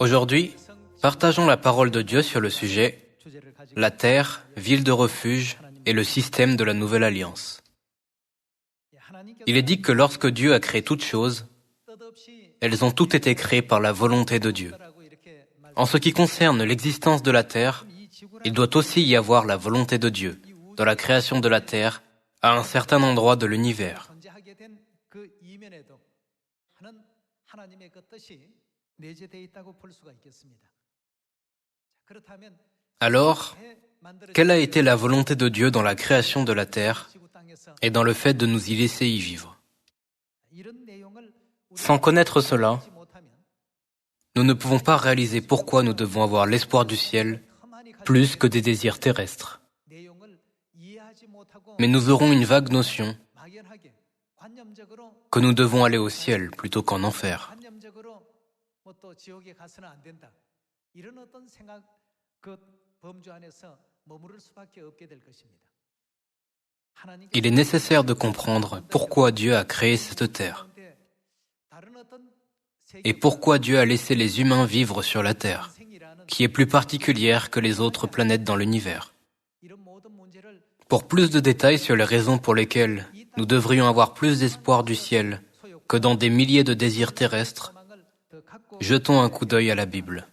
Aujourd'hui, partageons la parole de Dieu sur le sujet « La terre, ville de refuge et le système de la nouvelle alliance ». Il est dit que lorsque Dieu a créé toutes choses, elles ont toutes été créées par la volonté de Dieu. En ce qui concerne l'existence de la terre, il doit aussi y avoir la volonté de Dieu dans la création de la terre à un certain endroit de l'univers. Alors, quelle a été la volonté de Dieu dans la création de la terre et dans le fait de nous y laisser y vivre? Sans connaître cela, nous ne pouvons pas réaliser pourquoi nous devons avoir l'espoir du ciel plus que des désirs terrestres. Mais nous aurons une vague notion que nous devons aller au ciel plutôt qu'en enfer. Il est nécessaire de comprendre pourquoi Dieu a créé cette terre et pourquoi Dieu a laissé les humains vivre sur la terre, qui est plus particulière que les autres planètes dans l'univers. Pour plus de détails sur les raisons pour lesquelles nous devrions avoir plus d'espoir du ciel que dans des milliers de désirs terrestres, jetons un coup d'œil à la Bible.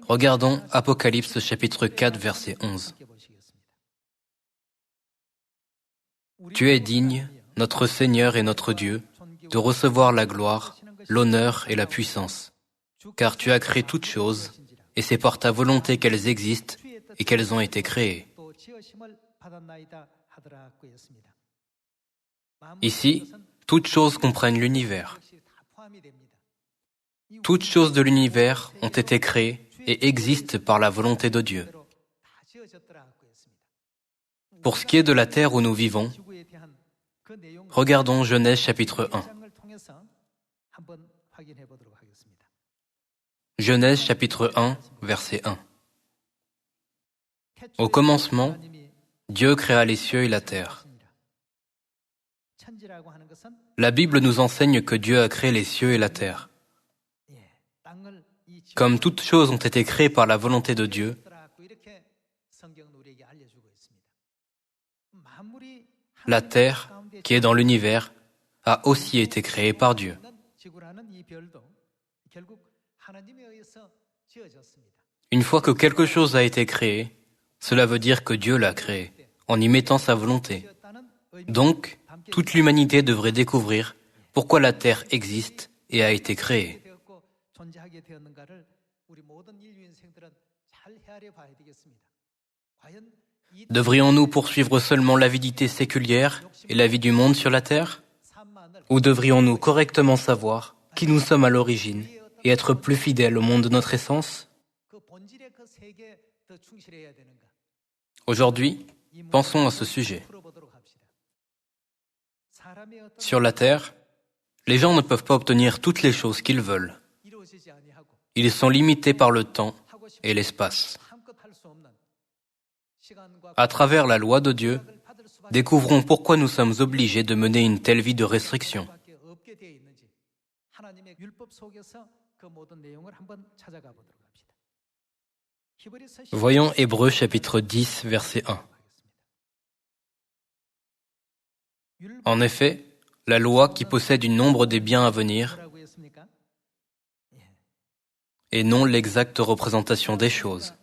Regardons Apocalypse chapitre 4, verset 11. Tu es digne, notre Seigneur et notre Dieu, de recevoir la gloire, l'honneur et la puissance, car tu as créé toutes choses, et c'est par ta volonté qu'elles existent et qu'elles ont été créées. Ici, toutes choses comprennent l'univers. Toutes choses de l'univers ont été créées et existent par la volonté de Dieu. Pour ce qui est de la terre où nous vivons, regardons Genèse chapitre 1. Genèse chapitre 1, verset 1. Au commencement, Dieu créa les cieux et la terre. La Bible nous enseigne que Dieu a créé les cieux et la terre. Comme toutes choses ont été créées par la volonté de Dieu, la terre, qui est dans l'univers, a aussi été créée par Dieu. Une fois que quelque chose a été créé, cela veut dire que Dieu l'a créé, en y mettant sa volonté. Donc, toute l'humanité devrait découvrir pourquoi la terre existe et a été créée. Devrions-nous poursuivre seulement l'avidité séculière et la vie du monde sur la terre? Ou devrions-nous correctement savoir qui nous sommes à l'origine et être plus fidèles au monde de notre essence? Aujourd'hui, pensons à ce sujet. Sur la terre, les gens ne peuvent pas obtenir toutes les choses qu'ils veulent. Ils sont limités par le temps et l'espace. À travers la loi de Dieu, découvrons pourquoi nous sommes obligés de mener une telle vie de restriction. Voyons Hébreux chapitre 10, verset 1. En effet, la loi qui possède une nombre des biens à venir et non l'exacte représentation des choses.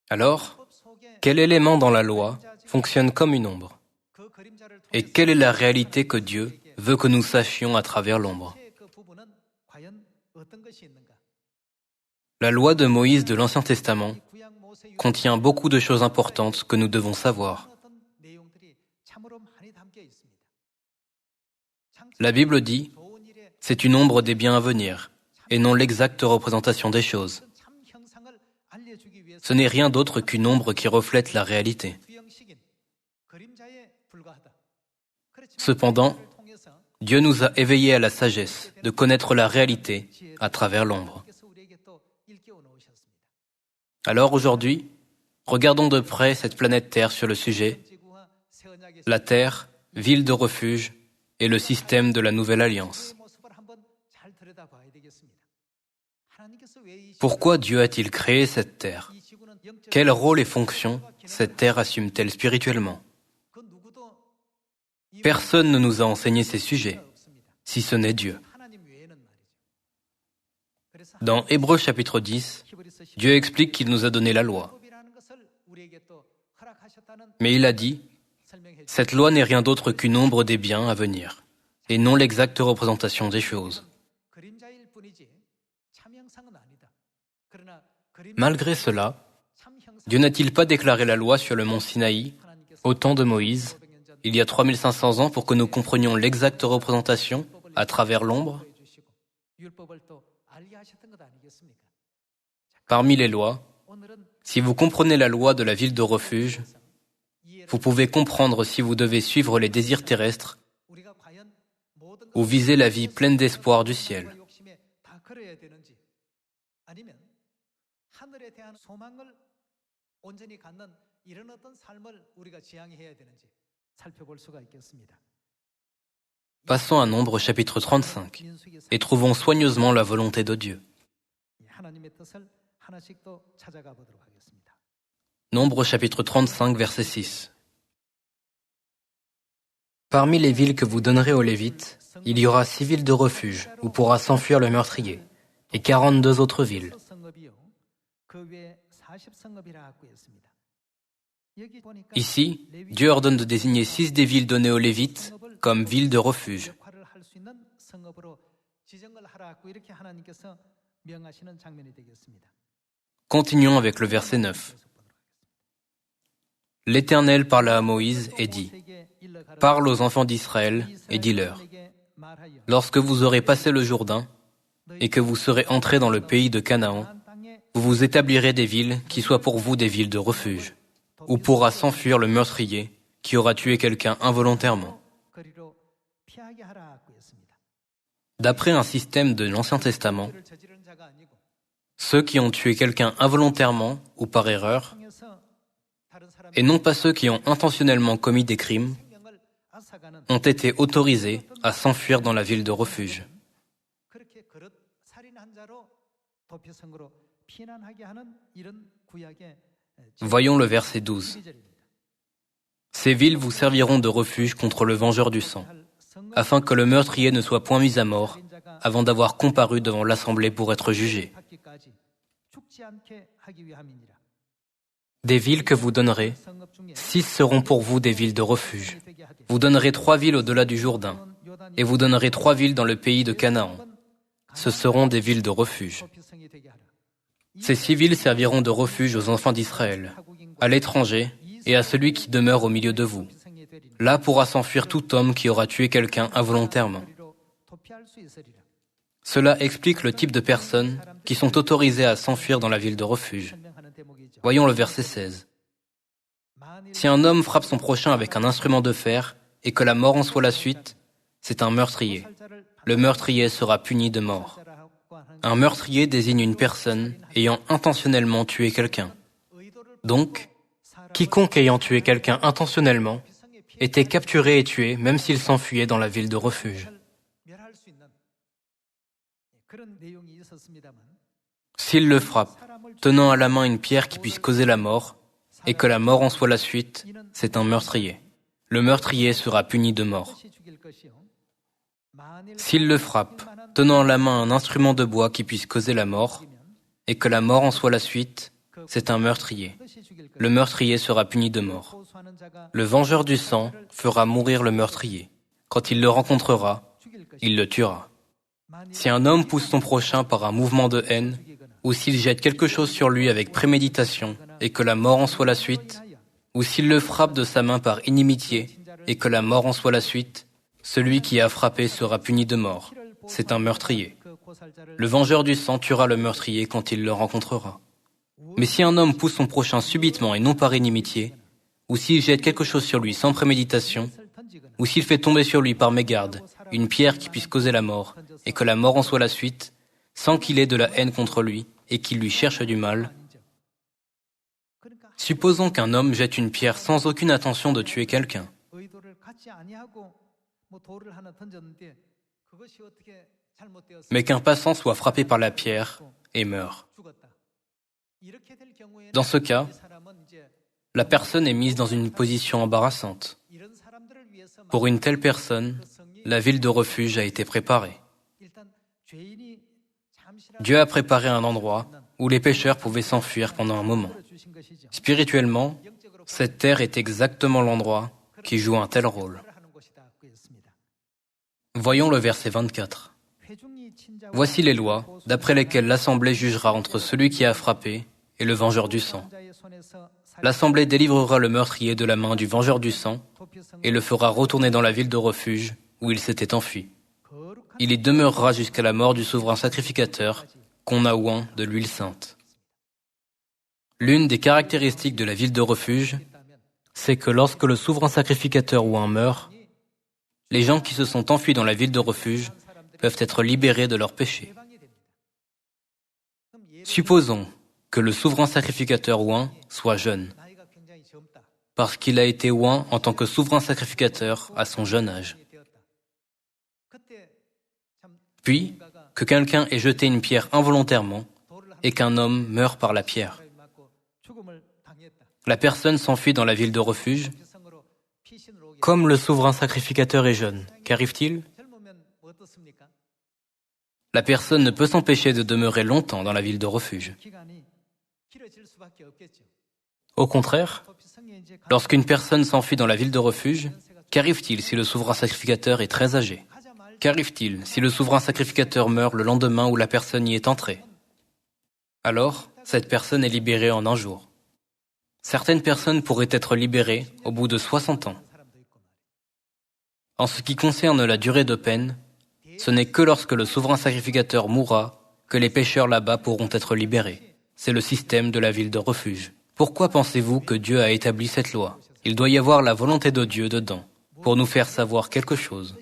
Alors, quel élément dans la loi fonctionne comme une ombre? Et quelle est la réalité que Dieu veut que nous sachions à travers l'ombre? La loi de Moïse de l'Ancien Testament contient beaucoup de choses importantes que nous devons savoir. La Bible dit « C'est une ombre des biens à venir » et non l'exacte représentation des choses. Ce n'est rien d'autre qu'une ombre qui reflète la réalité. Cependant, Dieu nous a éveillés à la sagesse de connaître la réalité à travers l'ombre. Alors aujourd'hui, Regardons de près cette planète Terre sur le sujet, la Terre, ville de refuge, et le système de la Nouvelle Alliance. Pourquoi Dieu a-t-il créé cette Terre? Quel rôle et fonction cette Terre assume-t-elle spirituellement? Personne ne nous a enseigné ces sujets, si ce n'est Dieu. Dans Hébreux chapitre 10, Dieu explique qu'il nous a donné la loi. Mais il a dit, « Cette loi n'est rien d'autre qu'une ombre des biens à venir, et non l'exacte représentation des choses. » Malgré cela, Dieu n'a-t-il pas déclaré la loi sur le mont Sinaï, au temps de Moïse, il y a 3500 ans pour que nous comprenions l'exacte représentation à travers l'ombre? Parmi les lois, si vous comprenez la loi de la ville de refuge, vous pouvez comprendre si vous devez suivre les désirs terrestres ou viser la vie pleine d'espoir du ciel. Passons à Nombre chapitre 35 et trouvons soigneusement la volonté de Dieu. Nombre chapitre 35 verset 6. Parmi les villes que vous donnerez aux Lévites, il y aura 6 villes de refuge où pourra s'enfuir le meurtrier, et 42 autres villes. Ici, Dieu ordonne de désigner 6 des villes données aux Lévites comme villes de refuge. Continuons avec le verset 9. L'Éternel parla à Moïse et dit, « Parle aux enfants d'Israël et dis-leur, lorsque vous aurez passé le Jourdain et que vous serez entrés dans le pays de Canaan, vous vous établirez des villes qui soient pour vous des villes de refuge, où pourra s'enfuir le meurtrier qui aura tué quelqu'un involontairement. » D'après un système de l'Ancien Testament, ceux qui ont tué quelqu'un involontairement ou par erreur, et non pas ceux qui ont intentionnellement commis des crimes, ont été autorisés à s'enfuir dans la ville de refuge. Voyons le verset 12. Ces villes vous serviront de refuge contre le vengeur du sang, afin que le meurtrier ne soit point mis à mort avant d'avoir comparu devant l'assemblée pour être jugé. Des villes que vous donnerez, 6 seront pour vous des villes de refuge. Vous donnerez 3 villes au-delà du Jourdain, et vous donnerez 3 villes dans le pays de Canaan. Ce seront des villes de refuge. Ces 6 villes serviront de refuge aux enfants d'Israël, à l'étranger et à celui qui demeure au milieu de vous. Là pourra s'enfuir tout homme qui aura tué quelqu'un involontairement. Cela explique le type de personnes qui sont autorisées à s'enfuir dans la ville de refuge. Voyons le verset 16. Si un homme frappe son prochain avec un instrument de fer et que la mort en soit la suite, c'est un meurtrier. Le meurtrier sera puni de mort. Un meurtrier désigne une personne ayant intentionnellement tué quelqu'un. Donc, quiconque ayant tué quelqu'un intentionnellement était capturé et tué même s'il s'enfuyait dans la ville de refuge. S'il le frappe, tenant à la main une pierre qui puisse causer la mort, et que la mort en soit la suite, c'est un meurtrier. Le meurtrier sera puni de mort. S'il le frappe, tenant à la main un instrument de bois qui puisse causer la mort, et que la mort en soit la suite, c'est un meurtrier. Le meurtrier sera puni de mort. Le vengeur du sang fera mourir le meurtrier. Quand il le rencontrera, il le tuera. Si un homme pousse son prochain par un mouvement de haine, ou s'il jette quelque chose sur lui avec préméditation, et que la mort en soit la suite, ou s'il le frappe de sa main par inimitié, et que la mort en soit la suite, celui qui a frappé sera puni de mort. C'est un meurtrier. Le vengeur du sang tuera le meurtrier quand il le rencontrera. Mais si un homme pousse son prochain subitement et non par inimitié, ou s'il jette quelque chose sur lui sans préméditation, ou s'il fait tomber sur lui par mégarde une pierre qui puisse causer la mort, et que la mort en soit la suite, sans qu'il ait de la haine contre lui et qu'il lui cherche du mal, Supposons qu'un homme jette une pierre sans aucune intention de tuer quelqu'un. Mais qu'un passant soit frappé par la pierre et meure. Dans ce cas, la personne est mise dans une position embarrassante. Pour une telle personne, la ville de refuge a été préparée. Dieu a préparé un endroit où les pécheurs pouvaient s'enfuir pendant un moment. Spirituellement, cette terre est exactement l'endroit qui joue un tel rôle. Voyons le verset 24. Voici les lois, d'après lesquelles l'Assemblée jugera entre celui qui a frappé et le vengeur du sang. L'Assemblée délivrera le meurtrier de la main du vengeur du sang et le fera retourner dans la ville de refuge où il s'était enfui. Il y demeurera jusqu'à la mort du souverain sacrificateur qu'on a oint de l'huile sainte. L'une des caractéristiques de la ville de refuge, c'est que lorsque le souverain sacrificateur oint meurt, les gens qui se sont enfuis dans la ville de refuge peuvent être libérés de leurs péchés. Supposons que le souverain sacrificateur oint soit jeune, parce qu'il a été oint en tant que souverain sacrificateur à son jeune âge. Puis, que quelqu'un ait jeté une pierre involontairement et qu'un homme meure par la pierre. La personne s'enfuit dans la ville de refuge. Comme le souverain sacrificateur est jeune, qu'arrive-t-il? La personne ne peut s'empêcher de demeurer longtemps dans la ville de refuge. Au contraire, lorsqu'une personne s'enfuit dans la ville de refuge, qu'arrive-t-il si le souverain sacrificateur est très âgé? Qu'arrive-t-il si le souverain sacrificateur meurt le lendemain où la personne y est entrée? Alors, cette personne est libérée en un jour. Certaines personnes pourraient être libérées au bout de 60 ans. En ce qui concerne la durée de peine, ce n'est que lorsque le souverain sacrificateur mourra que les pécheurs là-bas pourront être libérés. C'est le système de la ville de refuge. Pourquoi pensez-vous que Dieu a établi cette loi? Il doit y avoir la volonté de Dieu dedans, pour nous faire savoir quelque chose.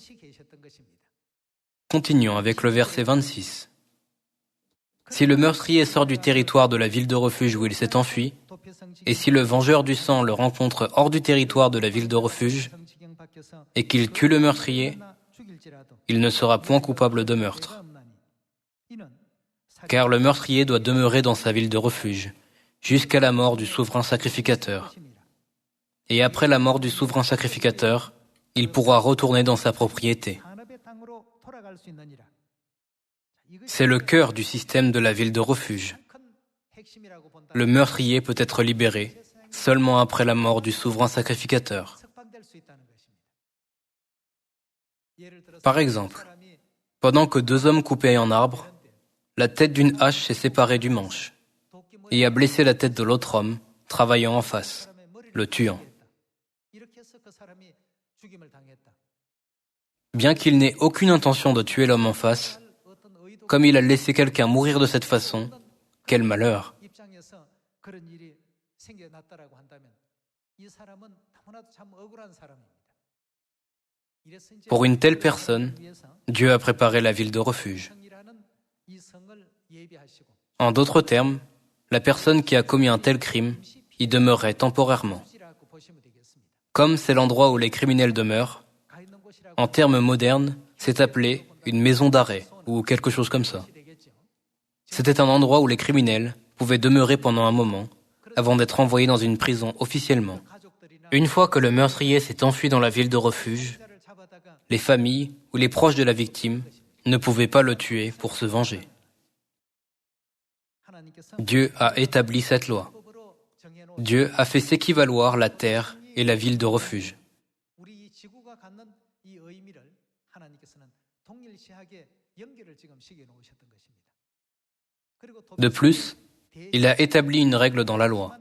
Continuons avec le verset 26. Si le meurtrier sort du territoire de la ville de refuge où il s'est enfui, et si le vengeur du sang le rencontre hors du territoire de la ville de refuge, et qu'il tue le meurtrier, il ne sera point coupable de meurtre. Car le meurtrier doit demeurer dans sa ville de refuge, jusqu'à la mort du souverain sacrificateur. Et après la mort du souverain sacrificateur, il pourra retourner dans sa propriété. C'est le cœur du système de la ville de refuge. Le meurtrier peut être libéré seulement après la mort du souverain sacrificateur. Par exemple, pendant que deux hommes coupaient un arbre, la tête d'une hache s'est séparée du manche et a blessé la tête de l'autre homme travaillant en face, le tuant. Bien qu'il n'ait aucune intention de tuer l'homme en face, comme il a laissé quelqu'un mourir de cette façon, quel malheur! Pour une telle personne, Dieu a préparé la ville de refuge. En d'autres termes, la personne qui a commis un tel crime y demeurerait temporairement. Comme c'est l'endroit où les criminels demeurent, en termes modernes, c'est appelé une maison d'arrêt ou quelque chose comme ça. C'était un endroit où les criminels pouvaient demeurer pendant un moment avant d'être envoyés dans une prison officiellement. Une fois que le meurtrier s'est enfui dans la ville de refuge, les familles ou les proches de la victime ne pouvaient pas le tuer pour se venger. Dieu a établi cette loi. Dieu a fait s'équivaloir la terre et la ville de refuge. De plus, il a établi une règle dans la loi.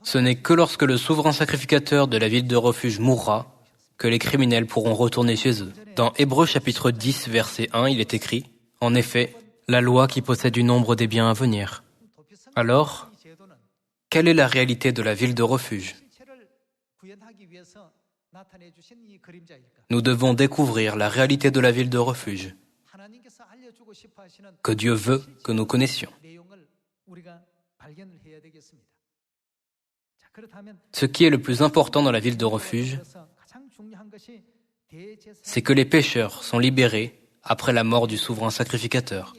Ce n'est que lorsque le souverain sacrificateur de la ville de refuge mourra que les criminels pourront retourner chez eux. Dans Hébreux chapitre 10, verset 1, il est écrit « En effet, la loi qui possède du nombre des biens à venir. » Alors, quelle est la réalité de la ville de refuge? Nous devons découvrir la réalité de la ville de refuge que Dieu veut que nous connaissions. Ce qui est le plus important dans la ville de refuge, c'est que les pécheurs sont libérés après la mort du souverain sacrificateur.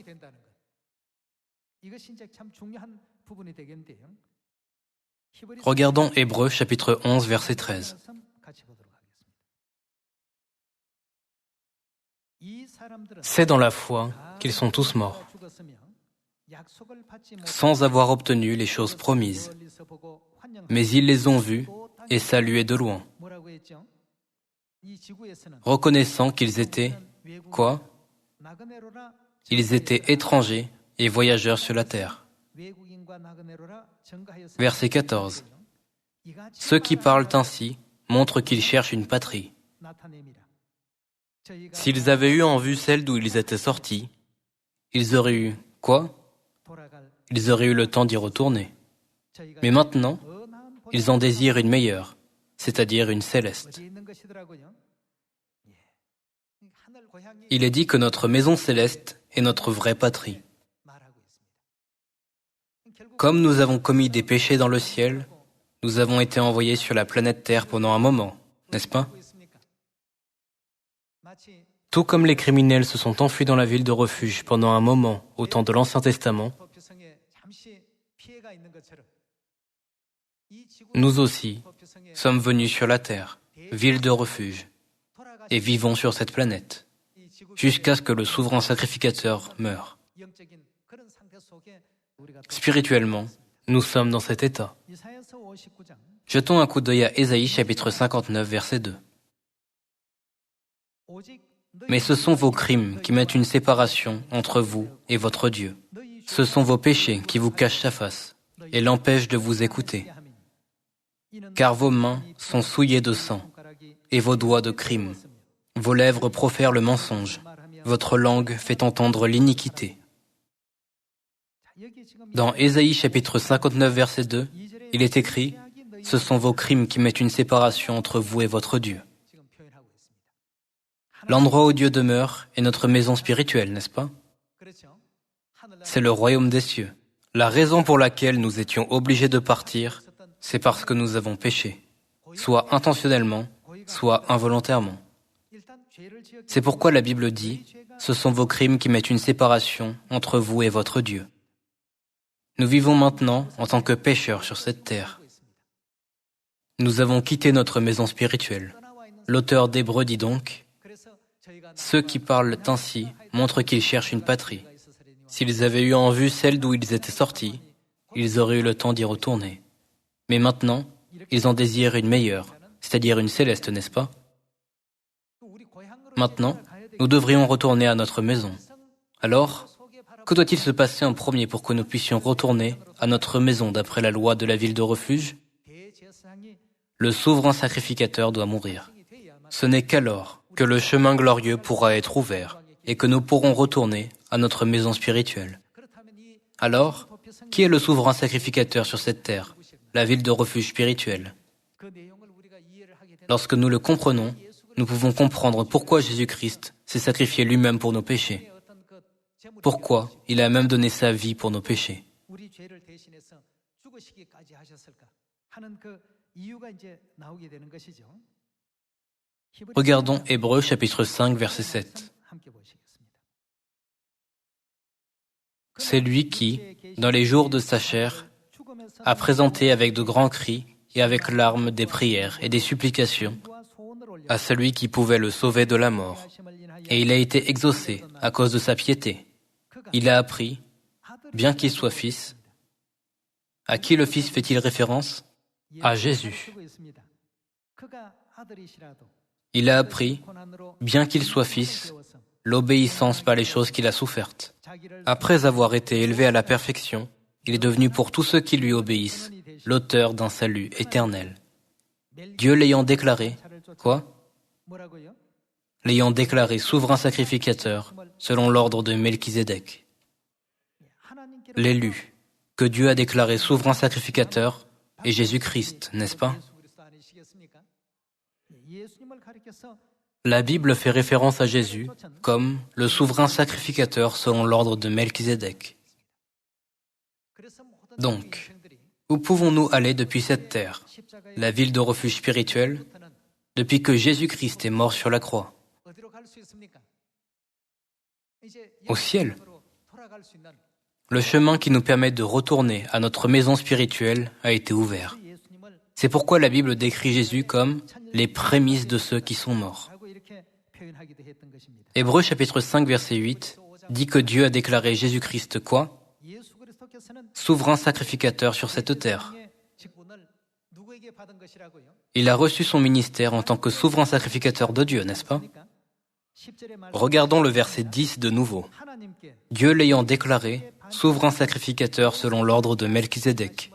Regardons Hébreux chapitre 11 verset 13. C'est dans la foi qu'ils sont tous morts, sans avoir obtenu les choses promises, mais ils les ont vues et saluées de loin, reconnaissant qu'ils étaient, quoi? Ils étaient étrangers et voyageurs sur la terre. Verset 14. Ceux qui parlent ainsi montrent qu'ils cherchent une patrie. S'ils avaient eu en vue celle d'où ils étaient sortis, ils auraient eu, quoi? Ils auraient eu le temps d'y retourner. Mais maintenant, ils en désirent une meilleure, c'est-à-dire une céleste. Il est dit que notre maison céleste est notre vraie patrie. Comme nous avons commis des péchés dans le ciel, nous avons été envoyés sur la planète Terre pendant un moment, n'est-ce pas? Tout comme les criminels se sont enfuis dans la ville de refuge pendant un moment au temps de l'Ancien Testament, nous aussi sommes venus sur la Terre, ville de refuge, et vivons sur cette planète, jusqu'à ce que le souverain sacrificateur meure. Spirituellement, nous sommes dans cet état. Jetons un coup d'œil à Ésaïe chapitre 59 verset 2. Mais ce sont vos crimes qui mettent une séparation entre vous et votre Dieu. Ce sont vos péchés qui vous cachent sa face et l'empêchent de vous écouter. Car vos mains sont souillées de sang et vos doigts de crime. Vos lèvres profèrent le mensonge. Votre langue fait entendre l'iniquité. Dans Ésaïe chapitre 59 verset 2, il est écrit « Ce sont vos crimes qui mettent une séparation entre vous et votre Dieu ». L'endroit où Dieu demeure est notre maison spirituelle, n'est-ce pas? C'est le royaume des cieux. La raison pour laquelle nous étions obligés de partir, c'est parce que nous avons péché, soit intentionnellement, soit involontairement. C'est pourquoi la Bible dit « Ce sont vos crimes qui mettent une séparation entre vous et votre Dieu ». Nous vivons maintenant en tant que pécheurs sur cette terre. Nous avons quitté notre maison spirituelle. L'auteur d'Hébreux dit donc « Ceux qui parlent ainsi montrent qu'ils cherchent une patrie. S'ils avaient eu en vue celle d'où ils étaient sortis, ils auraient eu le temps d'y retourner. Mais maintenant, ils en désirent une meilleure, c'est-à-dire une céleste, n'est-ce pas? Maintenant, nous devrions retourner à notre maison. Alors, que doit-il se passer en premier pour que nous puissions retourner à notre maison d'après la loi de la ville de refuge? Le souverain sacrificateur doit mourir. Ce n'est qu'alors que le chemin glorieux pourra être ouvert et que nous pourrons retourner à notre maison spirituelle. Alors, qui est le souverain sacrificateur sur cette terre, la ville de refuge spirituelle? Lorsque nous le comprenons, nous pouvons comprendre pourquoi Jésus-Christ s'est sacrifié lui-même pour nos péchés. Pourquoi il a même donné sa vie pour nos péchés. Regardons Hébreux chapitre 5 verset 7. C'est lui qui, dans les jours de sa chair, a présenté avec de grands cris et avec larmes des prières et des supplications à celui qui pouvait le sauver de la mort. Et il a été exaucé à cause de sa piété. Il a appris, bien qu'il soit fils. À qui le Fils fait-il référence? À Jésus. Il a appris, bien qu'il soit fils, l'obéissance par les choses qu'il a souffertes. Après avoir été élevé à la perfection, il est devenu pour tous ceux qui lui obéissent l'auteur d'un salut éternel. Dieu l'ayant déclaré, quoi? L'ayant déclaré souverain sacrificateur selon l'ordre de Melchizedek. L'élu, que Dieu a déclaré souverain sacrificateur, est Jésus-Christ, n'est-ce pas? La Bible fait référence à Jésus comme le souverain sacrificateur selon l'ordre de Melchizedek. Donc, Où pouvons-nous aller depuis cette terre, la ville de refuge spirituel, depuis que Jésus-Christ est mort sur la croix? Au ciel. Le chemin qui nous permet de retourner à notre maison spirituelle a été ouvert. C'est pourquoi la Bible décrit Jésus comme les prémices de ceux qui sont morts. Hébreux chapitre 5 verset 8 dit que Dieu a déclaré Jésus-Christ quoi? Souverain sacrificateur sur cette terre. Il a reçu son ministère en tant que souverain sacrificateur de Dieu, n'est-ce pas? Regardons le verset 10 de nouveau. Dieu l'ayant déclaré souverain sacrificateur selon l'ordre de Melchizedek.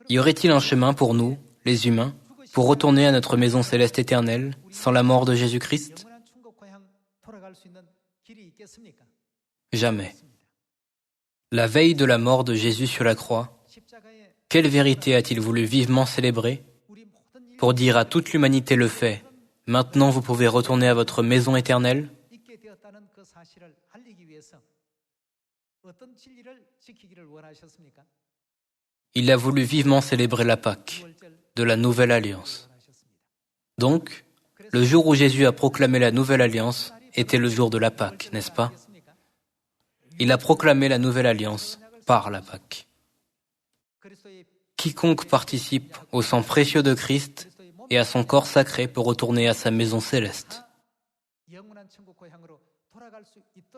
Y aurait-il un chemin pour nous, les humains, pour retourner à notre maison céleste éternelle sans la mort de Jésus-Christ? Jamais. La veille de la mort de Jésus sur la croix, quelle vérité a-t-il voulu vivement célébrer pour dire à toute l'humanité le fait, maintenant vous pouvez retourner à votre maison éternelle? Il a voulu vivement célébrer la Pâque de la Nouvelle Alliance. Donc, le jour où Jésus a proclamé la Nouvelle Alliance était le jour de la Pâque, n'est-ce pas? Il a proclamé la Nouvelle Alliance par la Pâque. Quiconque participe au sang précieux de Christ et à son corps sacré peut retourner à sa maison céleste.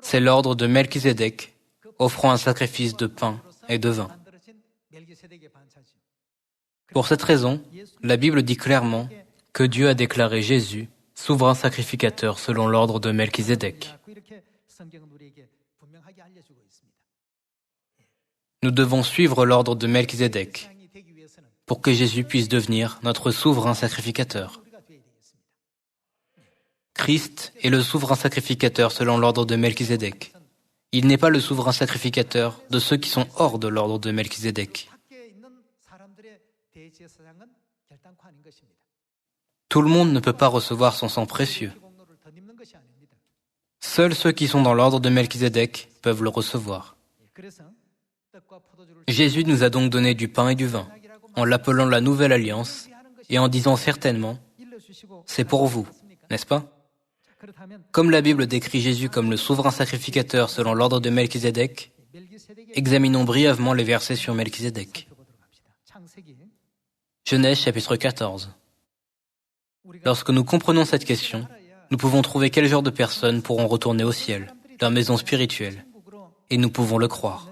C'est l'ordre de Melchizedek, offrant un sacrifice de pain et de vin. Pour cette raison, la Bible dit clairement que Dieu a déclaré Jésus souverain sacrificateur selon l'ordre de Melchizedek. Nous devons suivre l'ordre de Melchizedek pour que Jésus puisse devenir notre souverain sacrificateur. Christ est le souverain sacrificateur selon l'ordre de Melchizedek. Il n'est pas le souverain sacrificateur de ceux qui sont hors de l'ordre de Melchizedek. Tout le monde ne peut pas recevoir son sang précieux. Seuls ceux qui sont dans l'ordre de Melchizedek peuvent le recevoir. Jésus nous a donc donné du pain et du vin, en l'appelant la Nouvelle Alliance et en disant certainement « c'est pour vous », n'est-ce pas? Comme la Bible décrit Jésus comme le souverain sacrificateur selon l'ordre de Melchizedek, examinons brièvement les versets sur Melchizedek. Genèse chapitre 14. Lorsque nous comprenons cette question, nous pouvons trouver quel genre de personnes pourront retourner au ciel, leur maison spirituelle, et nous pouvons le croire.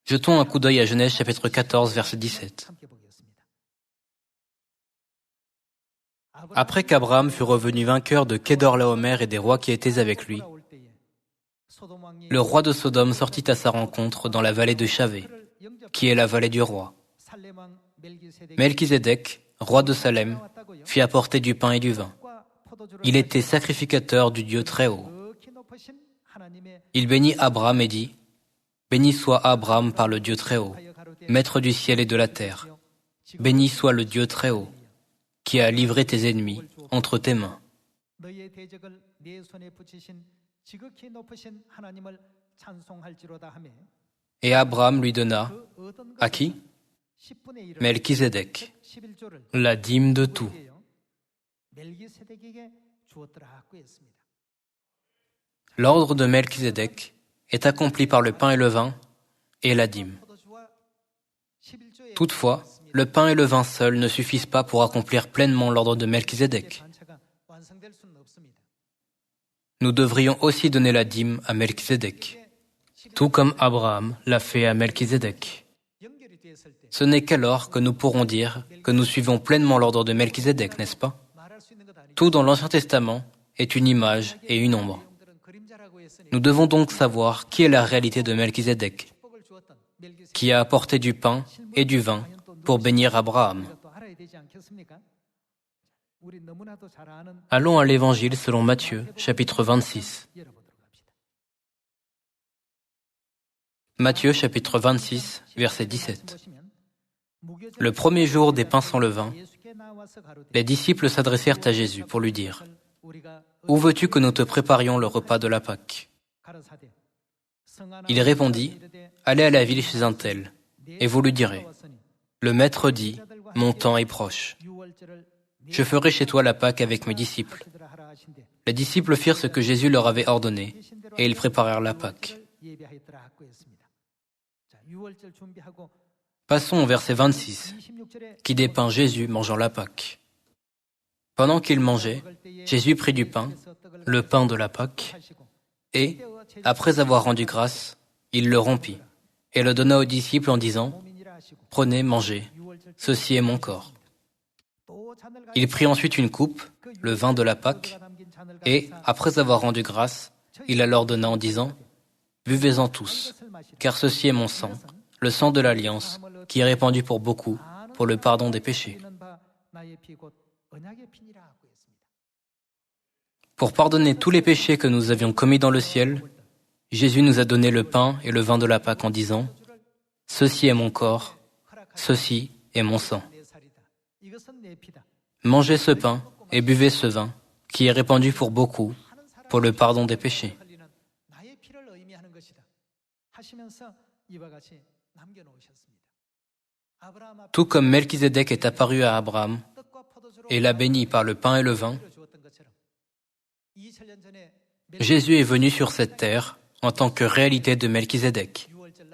Jetons un coup d'œil à Genèse chapitre 14, verset 17. Après qu'Abraham fut revenu vainqueur de Kedorlaomer et des rois qui étaient avec lui, le roi de Sodome sortit à sa rencontre dans la vallée de Chavé, qui est la vallée du roi. Melchizedek, roi de Salem, fit apporter du pain et du vin. Il était sacrificateur du Dieu très haut. Il bénit Abraham et dit, « Béni soit Abraham par le Dieu très haut, maître du ciel et de la terre. Béni soit le Dieu très haut, qui a livré tes ennemis entre tes mains. » Et Abraham lui donna, à qui? Melchizedek, la dîme de tout. L'ordre de Melchizedek est accompli par le pain et le vin et la dîme. Toutefois, le pain et le vin seuls ne suffisent pas pour accomplir pleinement l'ordre de Melchizedek. Nous devrions aussi donner la dîme à Melchizedek, tout comme Abraham l'a fait à Melchizedek. Ce n'est qu'alors que nous pourrons dire que nous suivons pleinement l'ordre de Melchizedek, n'est-ce pas? Tout dans l'Ancien Testament est une image et une ombre. Nous devons donc savoir qui est la réalité de Melchizedek, qui a apporté du pain et du vin pour bénir Abraham. Allons à l'Évangile selon Matthieu, chapitre 26. Matthieu, chapitre 26, verset 17. Le premier jour des pains sans levain, les disciples s'adressèrent à Jésus pour lui dire « Où veux-tu que nous te préparions le repas de la Pâque ?» Il répondit, « Allez à la ville chez un tel, et vous lui direz, « Le Maître dit, mon temps est proche. Je ferai chez toi la Pâque avec mes disciples. » Les disciples firent ce que Jésus leur avait ordonné, et ils préparèrent la Pâque. Passons au verset 26, qui dépeint Jésus mangeant la Pâque. Pendant qu'il mangeait, Jésus prit du pain, le pain de la Pâque, et, après avoir rendu grâce, il le rompit, et le donna aux disciples en disant, « Prenez, mangez, ceci est mon corps. » Il prit ensuite une coupe, le vin de la Pâque, et, après avoir rendu grâce, il la leur donna en disant, « Buvez-en tous, car ceci est mon sang, le sang de l'Alliance, qui est répandu pour beaucoup, pour le pardon des péchés. » Pour pardonner tous les péchés que nous avions commis dans le ciel, Jésus nous a donné le pain et le vin de la Pâque en disant, « Ceci est mon corps, ceci est mon sang. Mangez ce pain et buvez ce vin, qui est répandu pour beaucoup, pour le pardon des péchés. » Tout comme Melchizedek est apparu à Abraham et l'a béni par le pain et le vin, Jésus est venu sur cette terre en tant que réalité de Melchizedek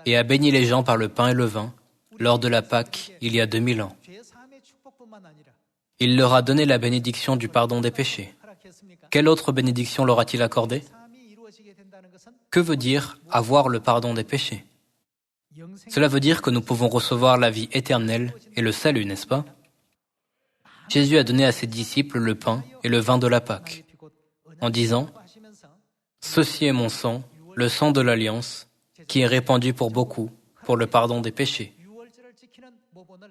et a béni les gens par le pain et le vin lors de la Pâque il y a 2000 ans. Il leur a donné la bénédiction du pardon des péchés. Quelle autre bénédiction leur a-t-il accordée? Que veut dire avoir le pardon des péchés? Cela veut dire que nous pouvons recevoir la vie éternelle et le salut, n'est-ce pas? Jésus a donné à ses disciples le pain et le vin de la Pâque, en disant, « Ceci est mon sang, le sang de l'Alliance, qui est répandu pour beaucoup, pour le pardon des péchés. »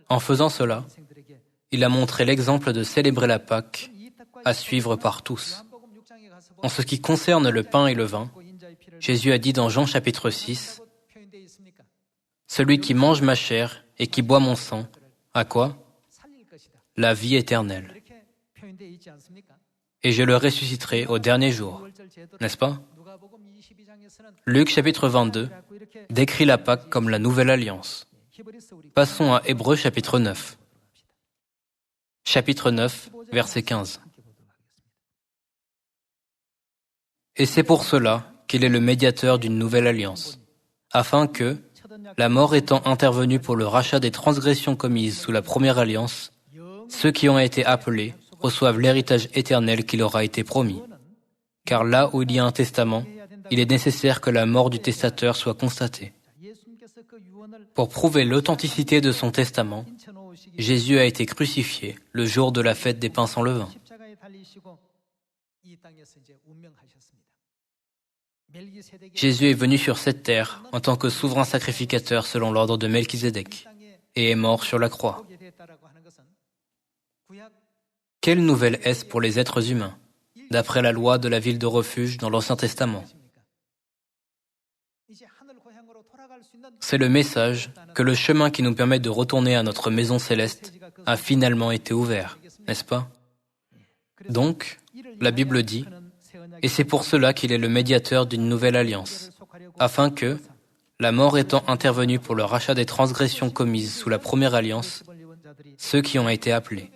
En faisant cela, il a montré l'exemple de célébrer la Pâque, à suivre par tous. En ce qui concerne le pain et le vin, Jésus a dit dans Jean chapitre 6, « Celui qui mange ma chair et qui boit mon sang, a quoi? La vie éternelle. Et je le ressusciterai au dernier jour. » N'est-ce pas? Luc chapitre 22 décrit la Pâque comme la nouvelle alliance. Passons à Hébreux chapitre 9. Chapitre 9, verset 15. Et c'est pour cela qu'il est le médiateur d'une nouvelle alliance, afin que, la mort étant intervenue pour le rachat des transgressions commises sous la première alliance, ceux qui ont été appelés reçoivent l'héritage éternel qui leur a été promis. Car là où il y a un testament, il est nécessaire que la mort du testateur soit constatée. Pour prouver l'authenticité de son testament, Jésus a été crucifié le jour de la fête des pains sans levain. Jésus est venu sur cette terre en tant que souverain sacrificateur selon l'ordre de Melchizedek et est mort sur la croix. Quelle nouvelle est-ce pour les êtres humains, d'après la loi de la ville de refuge dans l'Ancien Testament? C'est le message que le chemin qui nous permet de retourner à notre maison céleste a finalement été ouvert, n'est-ce pas? Donc, la Bible dit, et c'est pour cela qu'il est le médiateur d'une nouvelle alliance, afin que, la mort étant intervenue pour le rachat des transgressions commises sous la première alliance, ceux qui ont été appelés.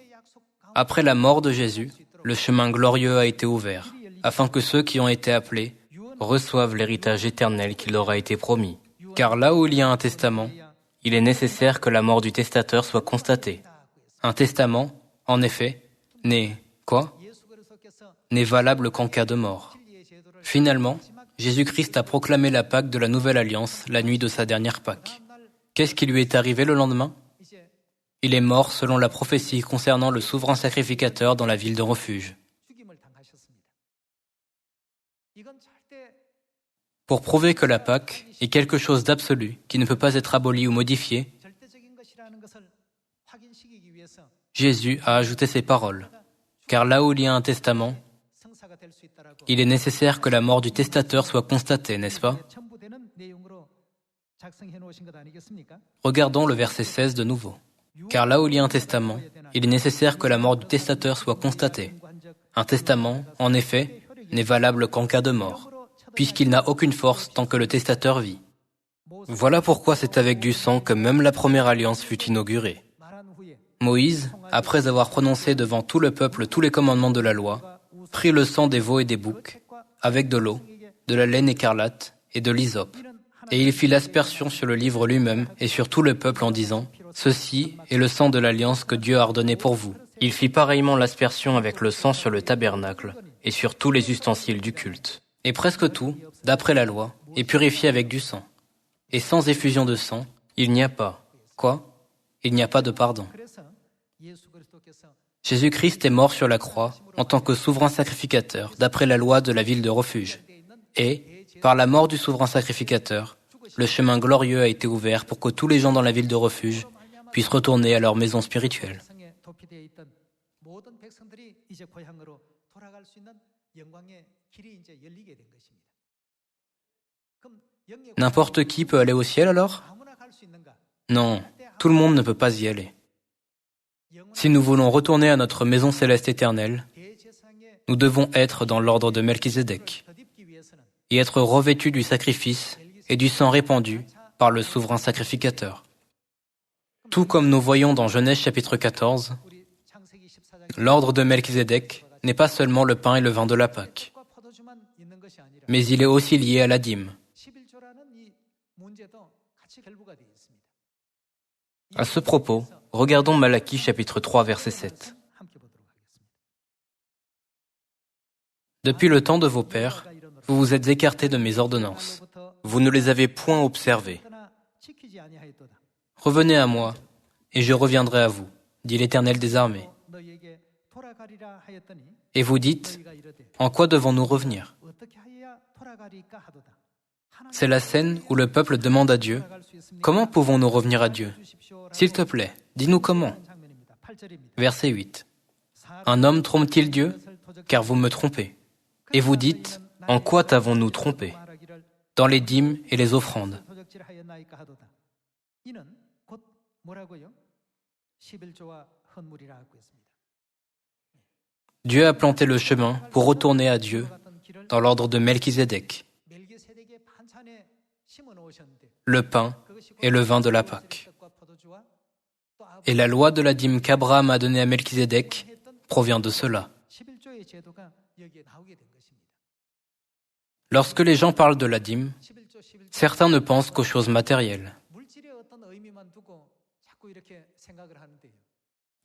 Après la mort de Jésus, le chemin glorieux a été ouvert, afin que ceux qui ont été appelés reçoivent l'héritage éternel qui leur a été promis. Car là où il y a un testament, il est nécessaire que la mort du testateur soit constatée. Un testament, en effet, n'est valable qu'en cas de mort. Finalement, Jésus-Christ a proclamé la Pâque de la Nouvelle Alliance la nuit de sa dernière Pâque. Qu'est-ce qui lui est arrivé le lendemain? Il est mort selon la prophétie concernant le souverain sacrificateur dans la ville de refuge. Pour prouver que la Pâque est quelque chose d'absolu qui ne peut pas être aboli ou modifié, Jésus a ajouté ces paroles. Car là où il y a un testament, il est nécessaire que la mort du testateur soit constatée, n'est-ce pas? Regardons le verset 16 de nouveau. Car là où il y a un testament, il est nécessaire que la mort du testateur soit constatée. Un testament, en effet, n'est valable qu'en cas de mort. puisqu'il n'a aucune force tant que le testateur vit. Voilà pourquoi c'est avec du sang que même la première alliance fut inaugurée. Moïse, après avoir prononcé devant tout le peuple tous les commandements de la loi, prit le sang des veaux et des boucs, avec de l'eau, de la laine écarlate et de l'hysope. Et il fit l'aspersion sur le livre lui-même et sur tout le peuple en disant « Ceci est le sang de l'alliance que Dieu a ordonné pour vous ». Il fit pareillement l'aspersion avec le sang sur le tabernacle et sur tous les ustensiles du culte. Et presque tout, d'après la loi, est purifié avec du sang. Et sans effusion de sang, il n'y a pas. Quoi ? Il n'y a pas de pardon. Jésus-Christ est mort sur la croix en tant que souverain sacrificateur d'après la loi de la ville de refuge. Et, par la mort du souverain sacrificateur, le chemin glorieux a été ouvert pour que tous les gens dans la ville de refuge puissent retourner à leur maison spirituelle. N'importe qui peut aller au ciel alors ? Non, tout le monde ne peut pas y aller. Si nous voulons retourner à notre maison céleste éternelle, nous devons être dans l'ordre de Melchizedek et être revêtus du sacrifice et du sang répandu par le souverain sacrificateur. Tout comme nous voyons dans Genèse chapitre 14, l'ordre de Melchizedek n'est pas seulement le pain et le vin de la Pâque, mais il est aussi lié à la dîme. À ce propos, regardons Malachie chapitre 3 verset 7. Depuis le temps de vos pères, vous vous êtes écartés de mes ordonnances. Vous ne les avez point observées. Revenez à moi, et je reviendrai à vous, dit l'Éternel des armées. Et vous dites, en quoi devons-nous revenir ? C'est la scène où le peuple demande à Dieu, comment pouvons-nous revenir à Dieu ? S'il te plaît, dis-nous comment. Verset 8. Un homme trompe-t-il Dieu ? Car vous me trompez. Et vous dites, en quoi t'avons-nous trompé ? Dans les dîmes et les offrandes. Dieu a planté le chemin pour retourner à Dieu dans l'ordre de Melchizedek, le pain et le vin de la Pâque. Et la loi de la dîme qu'Abraham a donnée à Melchizedek provient de cela. Lorsque les gens parlent de la dîme, certains ne pensent qu'aux choses matérielles.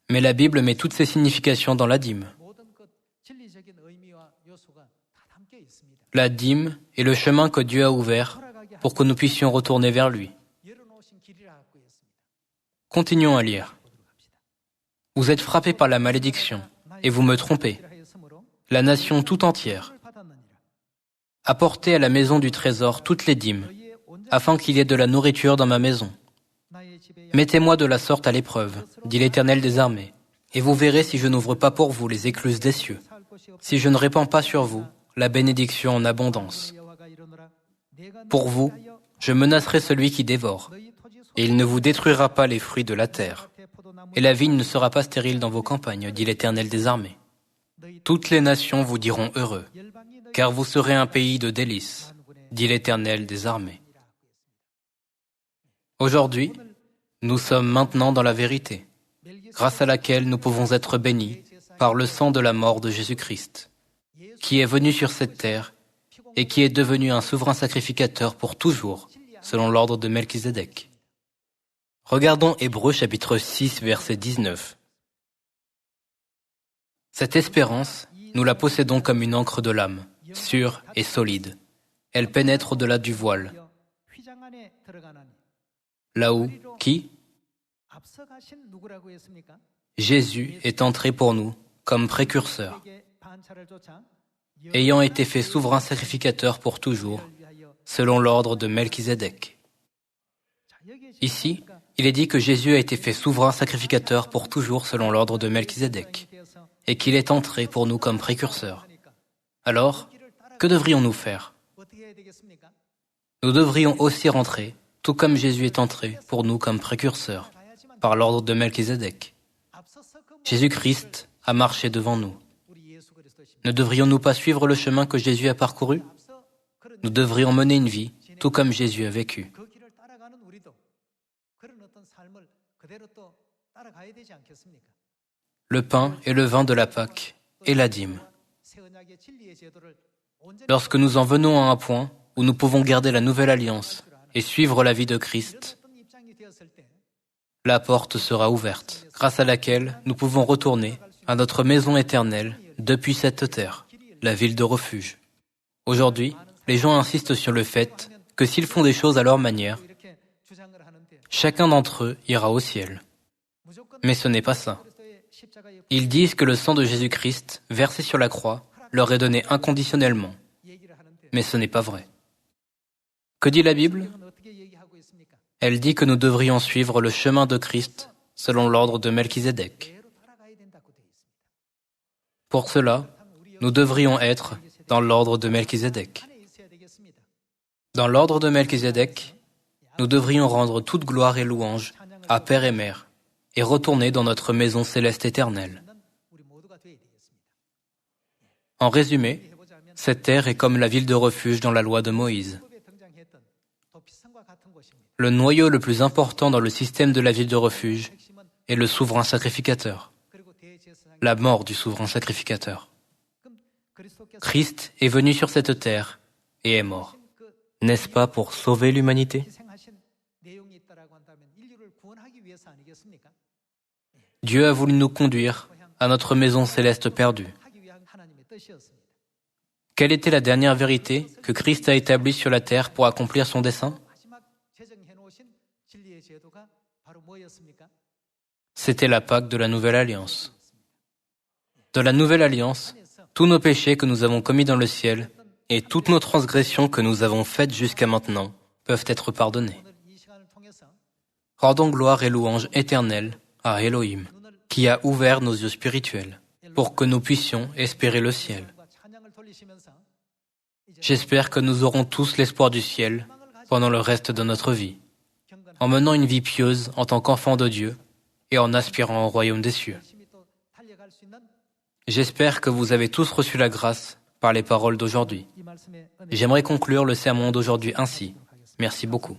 Mais la Bible met toutes ses significations dans la dîme. La dîme est le chemin que Dieu a ouvert pour que nous puissions retourner vers lui. Continuons à lire. Vous êtes frappés par la malédiction, et vous me trompez. La nation tout entière. Apportez à la maison du trésor toutes les dîmes, afin qu'il y ait de la nourriture dans ma maison. Mettez-moi de la sorte à l'épreuve, dit l'Éternel des armées, et vous verrez si je n'ouvre pas pour vous les écluses des cieux, si je ne répands pas sur vous la bénédiction en abondance. Pour vous, je menacerai celui qui dévore, et il ne vous détruira pas les fruits de la terre. Et la vigne ne sera pas stérile dans vos campagnes, dit l'Éternel des armées. Toutes les nations vous diront heureux, car vous serez un pays de délices, dit l'Éternel des armées. Aujourd'hui, nous sommes maintenant dans la vérité, grâce à laquelle nous pouvons être bénis par le sang de la mort de Jésus-Christ, qui est venu sur cette terre et qui est devenu un souverain sacrificateur pour toujours, selon l'ordre de Melchizedek. Regardons Hébreux chapitre 6, verset 19. Cette espérance, nous la possédons comme une encre de l'âme, sûre et solide. Elle pénètre au-delà du voile. Là où, qui ? Jésus est entré pour nous comme précurseur, ayant été fait souverain sacrificateur pour toujours, selon l'ordre de Melchizedek. Ici, il est dit que Jésus a été fait souverain sacrificateur pour toujours selon l'ordre de Melchizedek, et qu'il est entré pour nous comme précurseur. Alors, que devrions-nous faire ? Nous devrions aussi rentrer, tout comme Jésus est entré pour nous comme précurseur, par l'ordre de Melchizedek. Jésus-Christ a marché devant nous. Ne devrions-nous pas suivre le chemin que Jésus a parcouru ? Nous devrions mener une vie tout comme Jésus a vécu. Le pain et le vin de la Pâque et la dîme. Lorsque nous en venons à un point où nous pouvons garder la nouvelle alliance et suivre la vie de Christ, la porte sera ouverte, grâce à laquelle nous pouvons retourner à notre maison éternelle depuis cette terre, la ville de refuge. Aujourd'hui, les gens insistent sur le fait que s'ils font des choses à leur manière, chacun d'entre eux ira au ciel. Mais ce n'est pas ça. Ils disent que le sang de Jésus-Christ, versé sur la croix, leur est donné inconditionnellement. Mais ce n'est pas vrai. Que dit la Bible ? Elle dit que nous devrions suivre le chemin de Christ selon l'ordre de Melchizedek. Pour cela, nous devrions être dans l'ordre de Melchizedek. Dans l'ordre de Melchizedek, nous devrions rendre toute gloire et louange à Père et Mère et retourner dans notre maison céleste éternelle. En résumé, cette terre est comme la ville de refuge dans la loi de Moïse. Le noyau le plus important dans le système de la ville de refuge est le souverain sacrificateur, la mort du souverain sacrificateur. Christ est venu sur cette terre et est mort. N'est-ce pas pour sauver l'humanité ? Dieu a voulu nous conduire à notre maison céleste perdue. Quelle était la dernière vérité que Christ a établie sur la terre pour accomplir son dessein ? C'était la Pâque de la Nouvelle Alliance. De la Nouvelle Alliance, tous nos péchés que nous avons commis dans le ciel et toutes nos transgressions que nous avons faites jusqu'à maintenant peuvent être pardonnées. Rendons gloire et louange éternelle à Elohim, qui a ouvert nos yeux spirituels pour que nous puissions espérer le ciel. J'espère que nous aurons tous l'espoir du ciel pendant le reste de notre vie, en menant une vie pieuse en tant qu'enfants de Dieu et en aspirant au royaume des cieux. J'espère que vous avez tous reçu la grâce par les paroles d'aujourd'hui. J'aimerais conclure le sermon d'aujourd'hui ainsi. Merci beaucoup.